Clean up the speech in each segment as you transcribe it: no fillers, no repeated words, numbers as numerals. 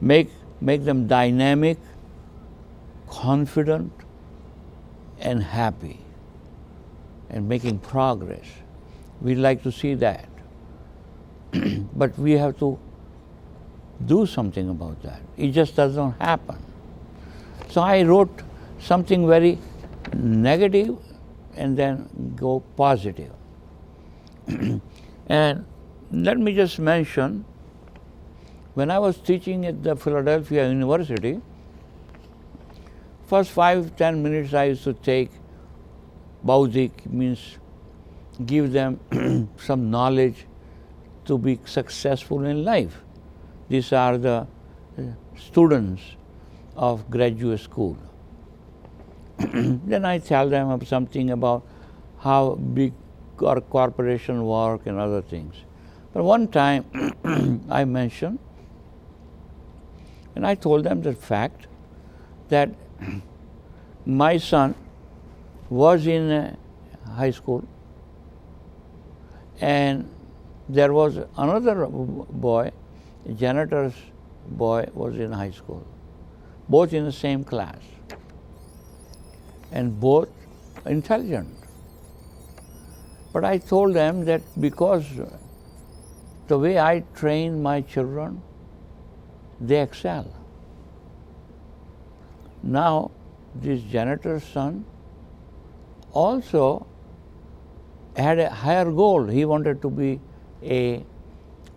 make, make them dynamic, confident, and happy, and making progress. We like to see that. But we have to do something about that. It just doesn't happen. So I wrote something very negative and then go positive. And let me just mention, when I was teaching at the Philadelphia University, first 5-10 minutes I used to take Baudik, means give them some knowledge to be successful in life. These are the students of graduate school. Then I tell them something about how big our corporation work and other things. But one time I mentioned, and I told them the fact that my son was in high school, and there was another boy, a janitor's boy, was in high school, both in the same class, and both intelligent. But I told them that because the way I train my children, they excel. Now, this janitor's son also had a higher goal. He wanted to be a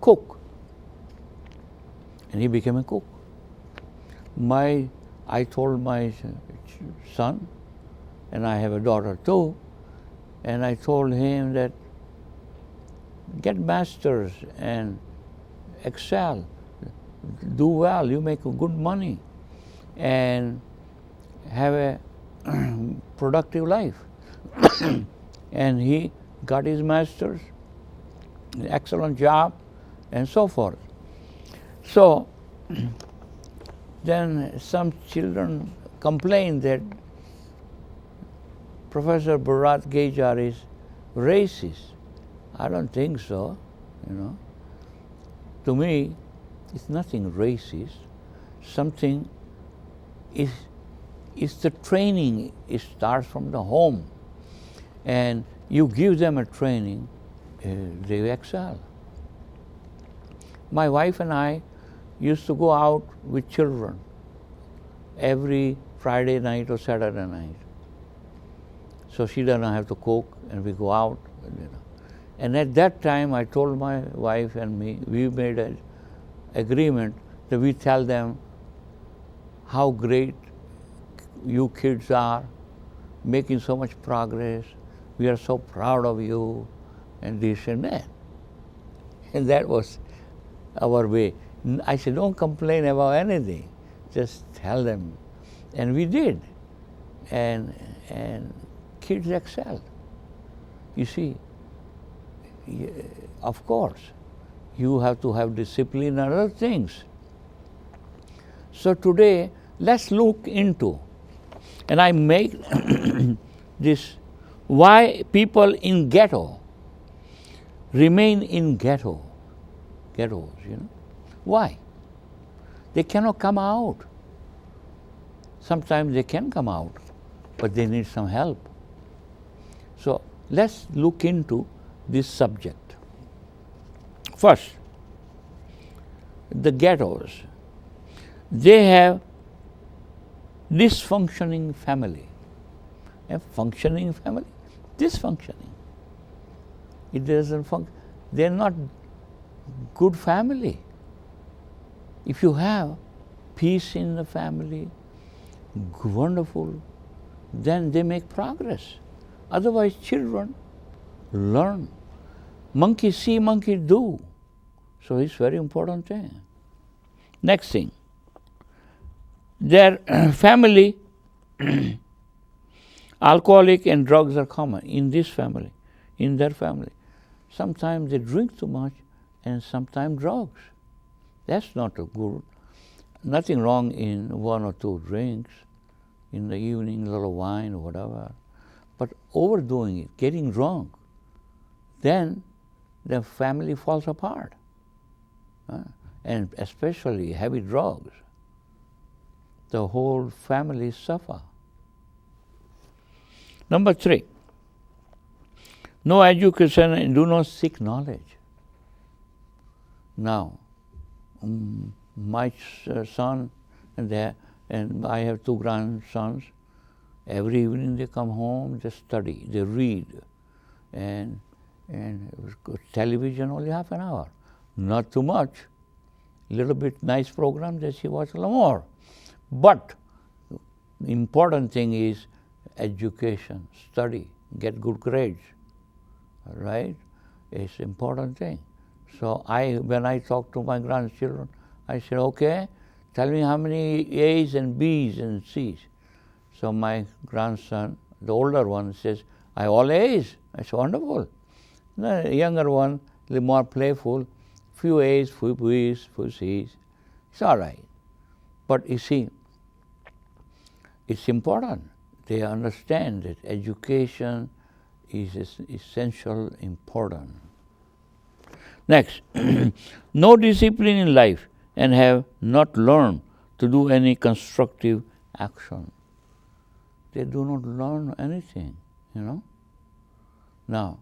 cook, and he became a cook. I told my son, and I have a daughter too, and I told him that get masters and excel, do well, you make good money, and have a productive life. And he got his master's, excellent job, and so forth. So then some children complained that Professor Bharat Gajjar is racist. I don't think so, you know. To me, it's nothing racist. Something is the training. It starts from the home. And you give them a training, they excel. My wife and I used to go out with children every Friday night or Saturday night. So she doesn't have to cook, and we go out. You know. And at that time, I told my wife and me, we made an agreement that we tell them how great you kids are, making so much progress. We are so proud of you, and this and that. And that was our way. I said, don't complain about anything. Just tell them. And we did. And kids excelled. You see, of course, you have to have discipline and other things. So today, let's look into, and I make this, why people in ghettos remain in ghettos, you know. Why? They cannot come out. Sometimes they can come out, but they need some help. So let's look into this subject. First, the ghettos, they have dysfunctioning family. A functioning family, dysfunctioning. It doesn't function. They're not good family. If you have peace in the family, wonderful, then they make progress. Otherwise, children learn. Monkey see, monkey do. So it's very important thing. Next thing, their family, alcoholic and drugs are common in this family, in their family. Sometimes they drink too much, and sometimes drugs. That's not a good. Nothing wrong in 1 or 2 drinks in the evening, a little wine or whatever. But overdoing it, getting drunk, then the family falls apart. and especially heavy drugs, the whole family suffer. Number 3, no education and do not seek knowledge. Now, my son and I have 2 grandsons. Every evening they come home, they study, they read, and television only half an hour, not too much. Little bit nice program, they see watch a little more. But the important thing is education, study, get good grades, right? It's important thing. So when I talk to my grandchildren, I say, okay, tell me how many A's and B's and C's. So my grandson, the older one, says, I all A's. I say, wonderful. The younger one, a little more playful, few A's, few B's, few C's. It's all right. But you see, it's important. They understand that education is essential, important. Next, no discipline in life and have not learned to do any constructive action. They do not learn anything, Now,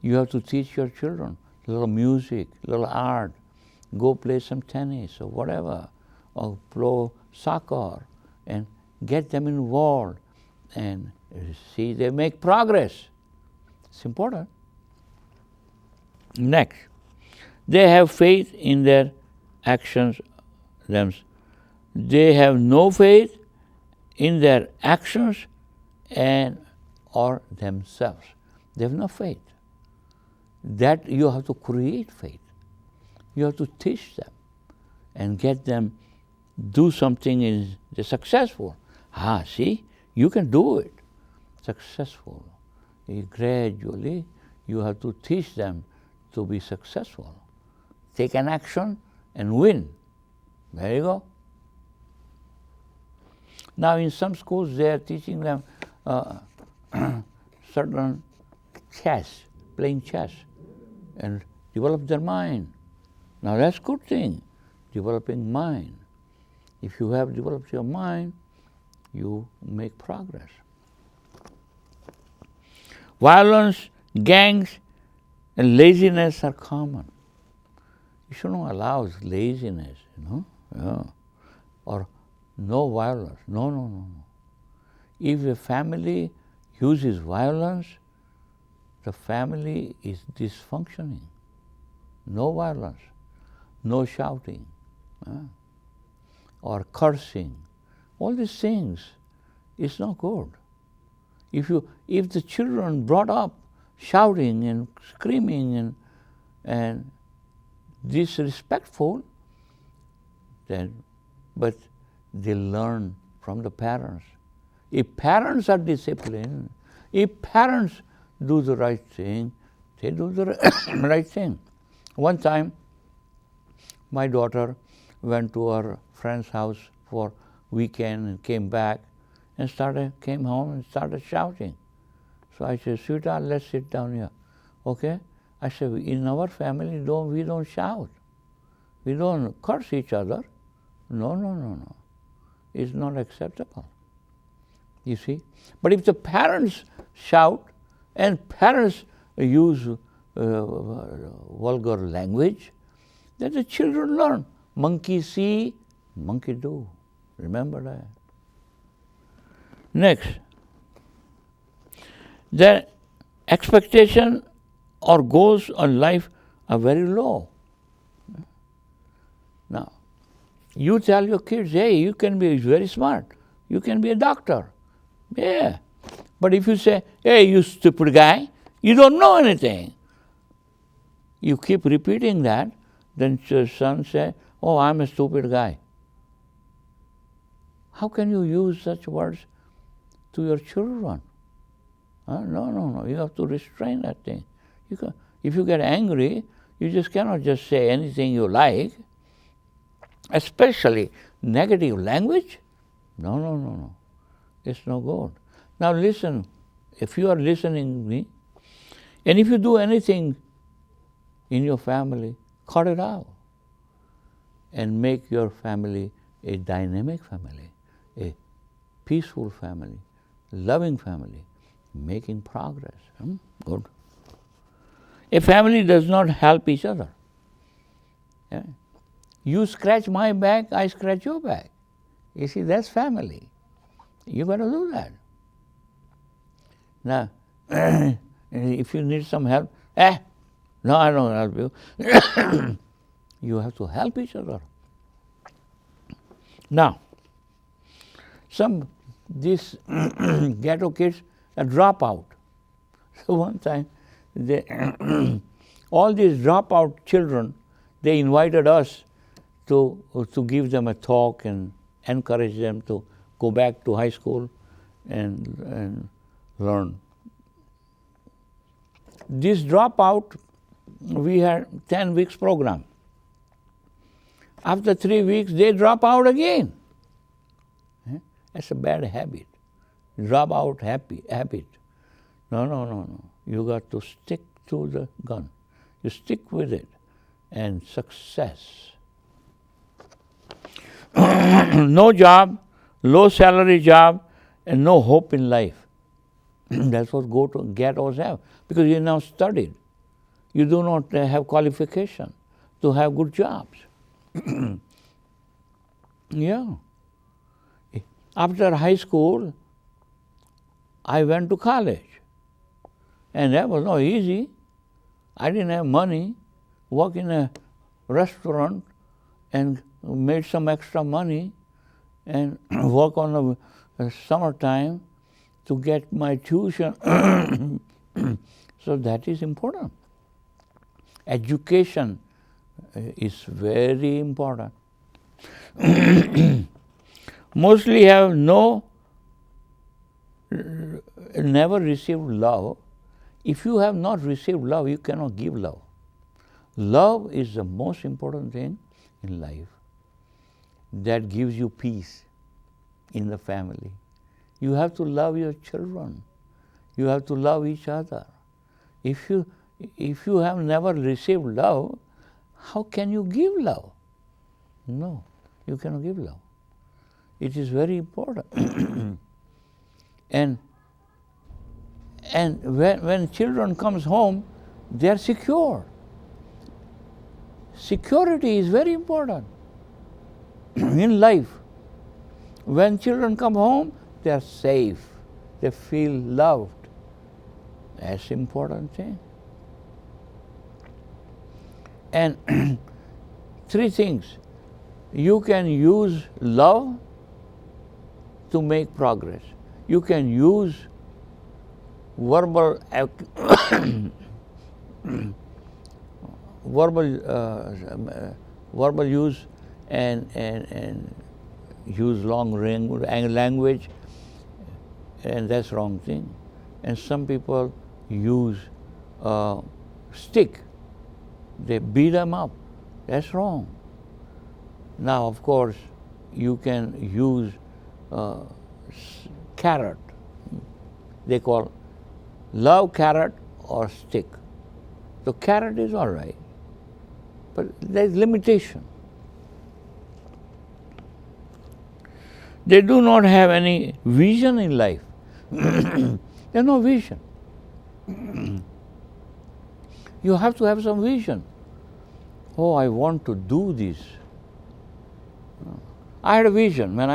you have to teach your children a little music, a little art, go play some tennis or whatever, or play soccer, and get them involved and see they make progress. It's important. Next, they have faith in their actions. They have no faith in their actions and or themselves. They have no faith. That you have to create faith. You have to teach them and get them do something and they're successful. See, you can do it. Successful. Gradually, you have to teach them to be successful. Take an action and win. There you go. Now, in some schools, they are teaching them certain chess, playing chess, and develop their mind. Now, that's a good thing, developing mind. If you have developed your mind, you make progress. Violence, gangs, and laziness are common. You shouldn't allow laziness, or no violence. No. If a family uses violence, the family is dysfunctioning. No violence, no shouting, or cursing. All these things is not good. If the children brought up shouting and screaming and disrespectful, but they learn from the parents. If parents are disciplined, if parents do the right thing, they do the right thing. One time, my daughter went to her friend's house for weekend and came back and came home and started shouting. So I said, sweetheart, let's sit down here. Okay? I said, in our family, we don't shout. We don't curse each other. No. It's not acceptable. You see? But if the parents shout and parents use vulgar language, then the children learn. Monkey see, monkey do. Remember that. Next, their expectation or goals on life are very low. Now, you tell your kids, hey, you can be very smart. You can be a doctor. Yeah. But if you say, hey, you stupid guy, you don't know anything. You keep repeating that, then your son says, oh, I'm a stupid guy. How can you use such words to your children? No. You have to restrain that thing. If you get angry, you just cannot just say anything you like, especially negative language. No. It's no good. Now listen, if you are listening to me, and if you do anything in your family, cut it out. and make your family a dynamic family, a peaceful family, loving family, making progress. Good. A family does not help each other. Yeah. You scratch my back, I scratch your back. You see, that's family. You got to do that. Now, if you need some help, no, I don't help you. You have to help each other. Now, these ghetto kids drop out. So one time, all these dropout children, they invited us to give them a talk and encourage them to go back to high school and learn. This dropout, we had 10 weeks program. After 3 weeks, they drop out again. That's a bad habit. Drop out habit. No. You got to stick to the gun. You stick with it. And success. No job, low salary job, and no hope in life. That's what ghettos have. Because you now studied. You do not have qualification to have good jobs. Yeah. After high school, I went to college. And that was not easy. I didn't have money, work in a restaurant and made some extra money and work on the summertime to get my tuition. So that is important. Education is very important. Mostly have never received love. If you have not received love, you cannot give love. Love is the most important thing in life. That gives you peace in the family. You have to love your children. You have to love each other. If you have never received love, how can you give love? No, you cannot give love. It is very important. And when children comes home, they are secure. Security is very important in life. When children come home, they are safe. They feel loved. That's an important thing. And 3 things. You can use love to make progress. You can use verbal use and use long language, and that's wrong thing. And some people use stick. They beat them up. That's wrong. Now, of course, you can use carrot. They call love carrot or stick. So carrot is all right, but there's limitation. They do not have any vision in life. There's no vision. You have to have some vision. Oh, I want to do this. I had a vision when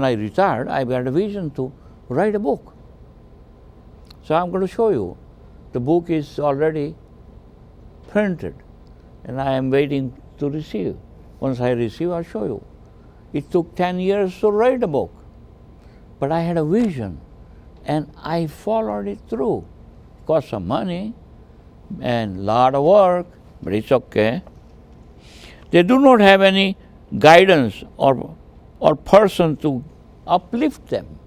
I retired, I had a vision to write a book. So I'm going to show you. The book is already printed and I am waiting to receive. Once I receive, I'll show you. It took 10 years to write a book. But I had a vision and I followed it through. It cost some money and a lot of work, but it's okay. They do not have any guidance or person to uplift them.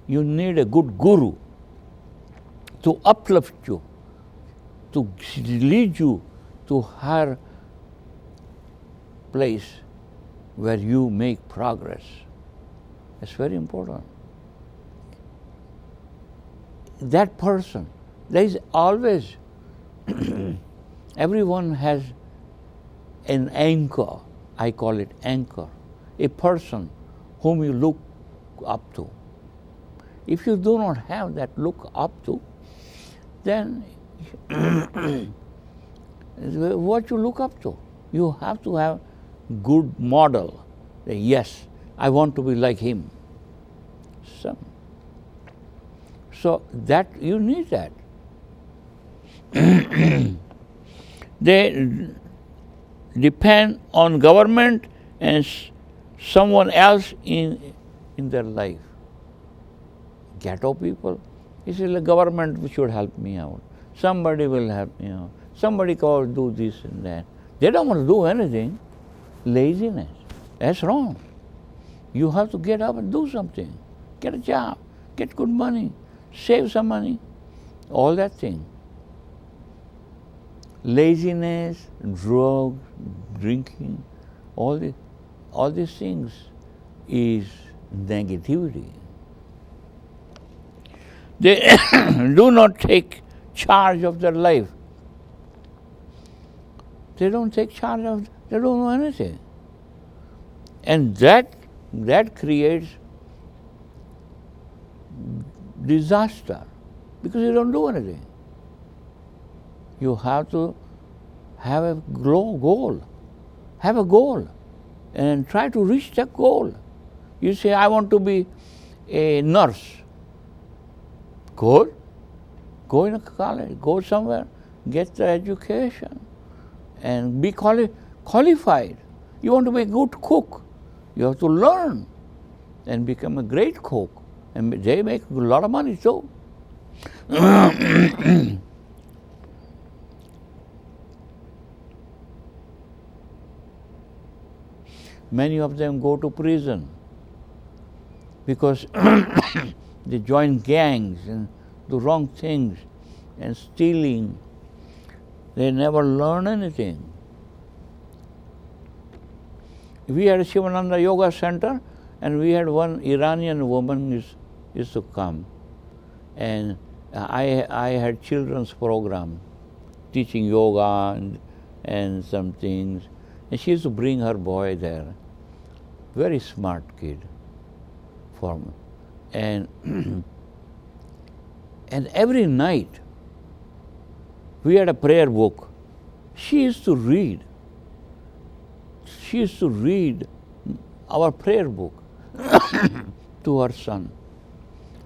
You need a good guru to uplift you, to lead you to higher place where you make progress. It's very important. That person, there is always Everyone has an anchor, I call it anchor, a person whom you look up to. If you do not have that look up to, then what you look up to? You have to have good model. Yes, I want to be like him. So that you need that. They depend on government and someone else in their life. Ghetto people, he says the government should help me out. Somebody will help me out. Somebody can do this and that. They don't want to do anything. Laziness. That's wrong. You have to get up and do something. Get a job. Get good money. Save some money. All that thing. Laziness, drugs, drinking, all these things is negativity. They do not take charge of their life. They don't take charge of, they don't know anything. And that creates disaster because you don't do anything. You have to have a goal. Have a goal and try to reach that goal. You say, I want to be a nurse. Go in a college, go somewhere, get the education and be qualified. You want to be a good cook. You have to learn and become a great cook. And they make a lot of money too. Many of them go to prison because they join gangs and do wrong things and stealing. They never learn anything. We had a Shivananda Yoga Center, and we had one Iranian woman used to come. And I had children's program, teaching yoga and some things. And she used to bring her boy there. Very smart kid for me. And and every night we had a prayer book. She used to read. She used to read our prayer book to her son.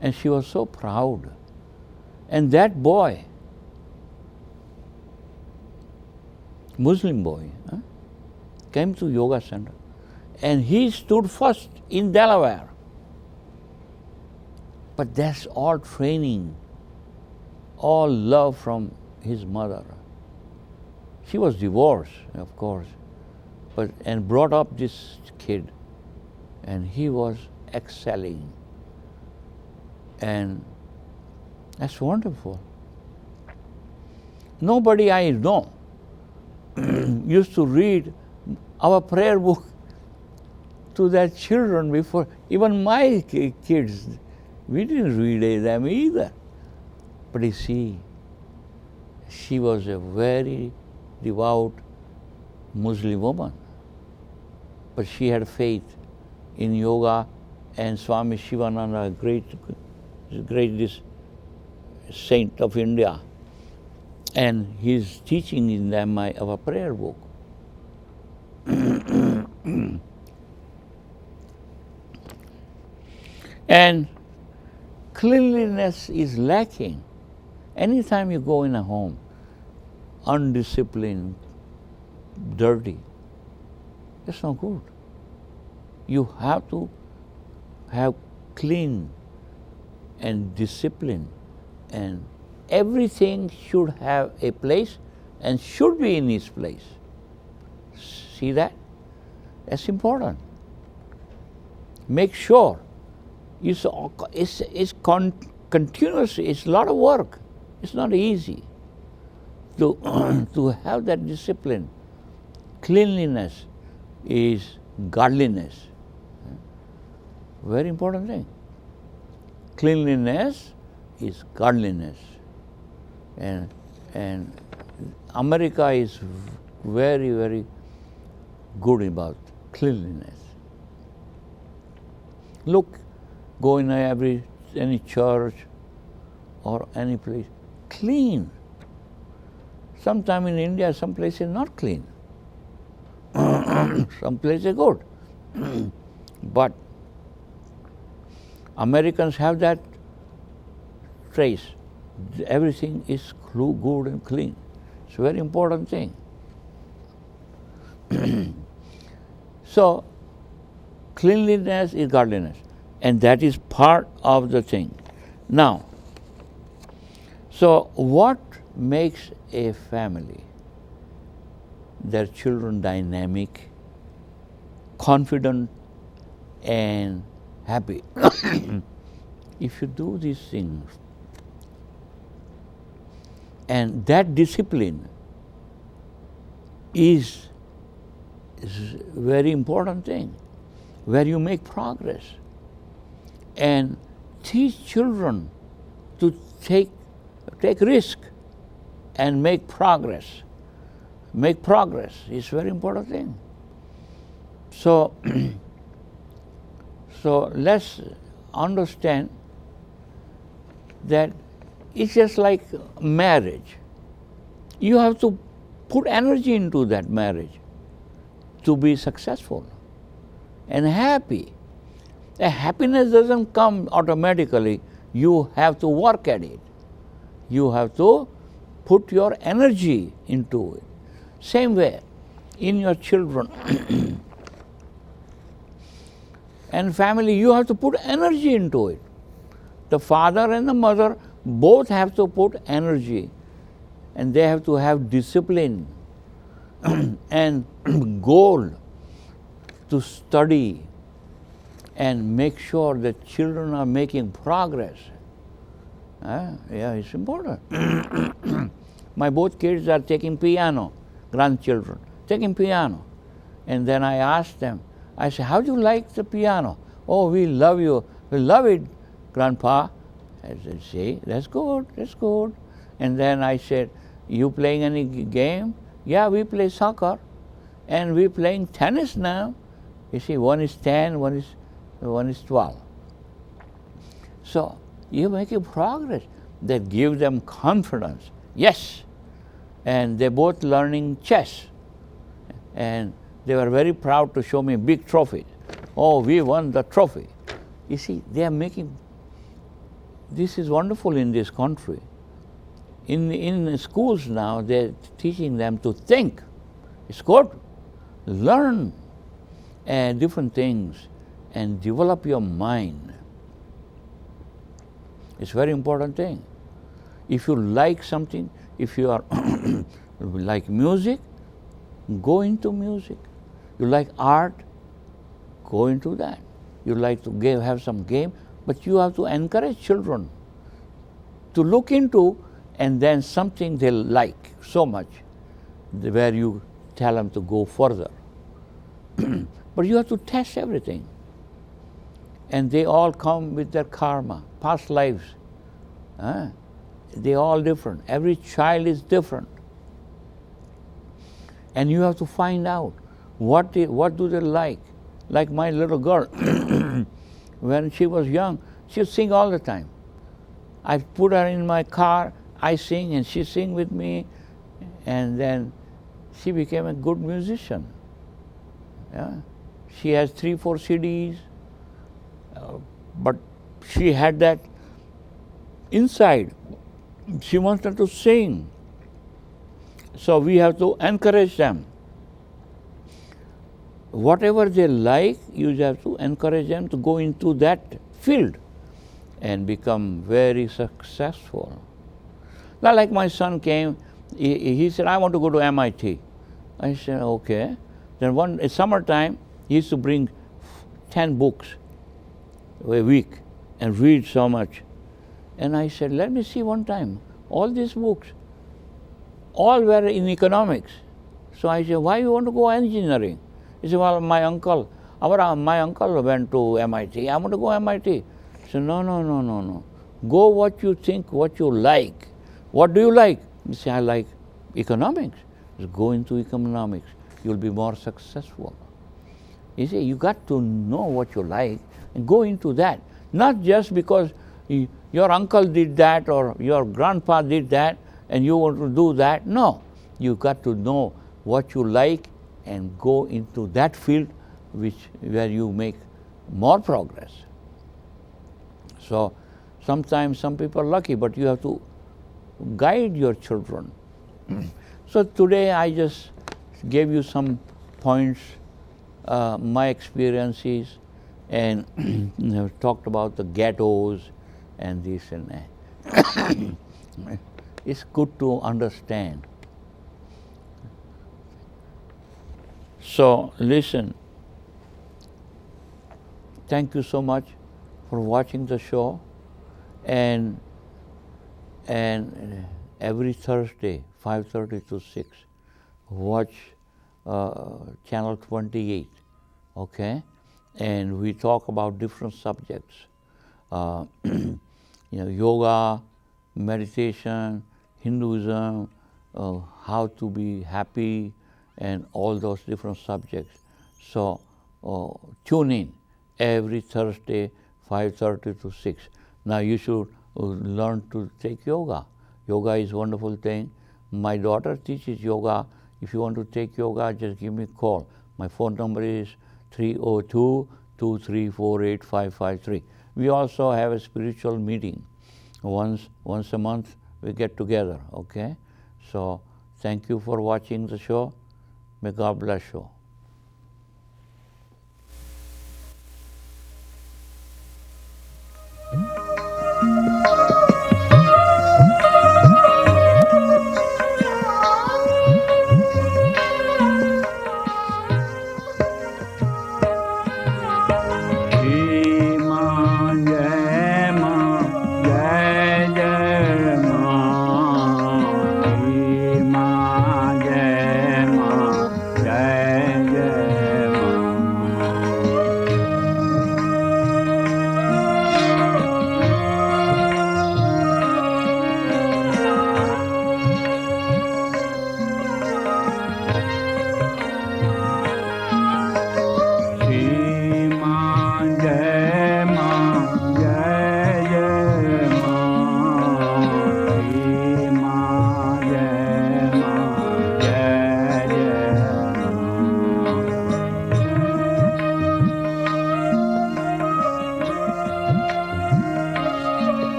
And she was so proud. And that boy, Muslim boy, came to yoga center. And he stood first in Delaware. But that's all training, all love from his mother. She was divorced, of course, and brought up this kid. And he was excelling. And that's wonderful. Nobody I know used to read our prayer book to their children before. Even my kids, we didn't read them either. But you see, she was a very devout Muslim woman. But she had faith in yoga, and Swami Shivananda, great this saint of India, and he's teaching in them our prayer book. And cleanliness is lacking. Anytime you go in a home, undisciplined, dirty, it's not good. You have to have clean and discipline, and everything should have a place and should be in its place. See that? That's important. Make sure it's continuous. It's a lot of work. It's not easy to have that discipline. Cleanliness is godliness. Very important thing. Cleanliness is godliness. And America is very, very good about cleanliness. Look, go in any church or any place, clean. Sometime in India, some places not clean. Some places good. But Americans have that trace. Everything is good and clean. It's a very important thing. So, cleanliness is godliness. And that is part of the thing. Now, so what makes a family, their children dynamic, confident, and happy? If you do these things, and that discipline is a very important thing, where you make progress and teach children to take risk and make progress. Make progress is a very important thing. So, so let's understand that it's just like marriage. You have to put energy into that marriage to be successful and happy. The happiness doesn't come automatically. You have to work at it. You have to put your energy into it. Same way, in your children and family, you have to put energy into it. The father and the mother both have to put energy, and they have to have discipline and goal to study and make sure that children are making progress. Yeah, it's important. My both kids are taking piano, grandchildren, taking piano. And then I asked them, I said, how do you like the piano? Oh, we love it, Grandpa. I said, see, that's good, that's good. And then I said, you playing any game? Yeah, we play soccer. And we're playing tennis now. You see, one is 10, one is 12. So you're making progress. That gives them confidence. Yes. And they're both learning chess. And they were very proud to show me big trophy. Oh, we won the trophy. You see, they are making, this is wonderful in this country. In schools now, they're teaching them to think. It's good. Learn different things and develop your mind. It's a very important thing. If you like something, if you are like music, go into music. You like art, go into that. You like to have some game, but you have to encourage children to look into and then something they like so much, where you tell them to go further. But you have to test everything. And they all come with their karma, past lives. They're all different. Every child is different. And you have to find out what do they like. Like my little girl, when she was young, she would sing all the time. I put her in my car, I sing and she sing with me, and then she became a good musician. Yeah. She has 3-4 CDs, but she had that inside. She wanted to sing. So we have to encourage them. Whatever they like, you have to encourage them to go into that field and become very successful. Now, like my son came, he said, I want to go to MIT. I said, okay. Then in summertime, he used to bring 10 books a week and read so much. And I said, let me see one time. All these books, all were in economics. So I said, why you want to go engineering? He said, well, my uncle went to MIT. I want to go MIT. I said, no. Go what you think, what you like. What do you like? He said, I like economics. Just go into economics. You'll be more successful. You see, you got to know what you like and go into that. Not just because your uncle did that or your grandpa did that and you want to do that. No, you got to know what you like and go into that field where you make more progress. So sometimes some people are lucky, but you have to guide your children. So today I just gave you some points, my experiences, and talked about the ghettos and this and that. It's good to understand. So listen, thank you so much for watching the show, and every Thursday 5:30 to 6 watch channel 28, okay, and we talk about different subjects, yoga, meditation, Hinduism, how to be happy, and all those different subjects. So tune in every Thursday 5:30 to 6. Now you should learn to take yoga. Yoga is a wonderful thing. My daughter teaches yoga. If you want to take yoga, just give me a call. My phone number is 302-234-8553. We also have a spiritual meeting. Once a month we get together, okay? So thank you for watching the show. May God bless you.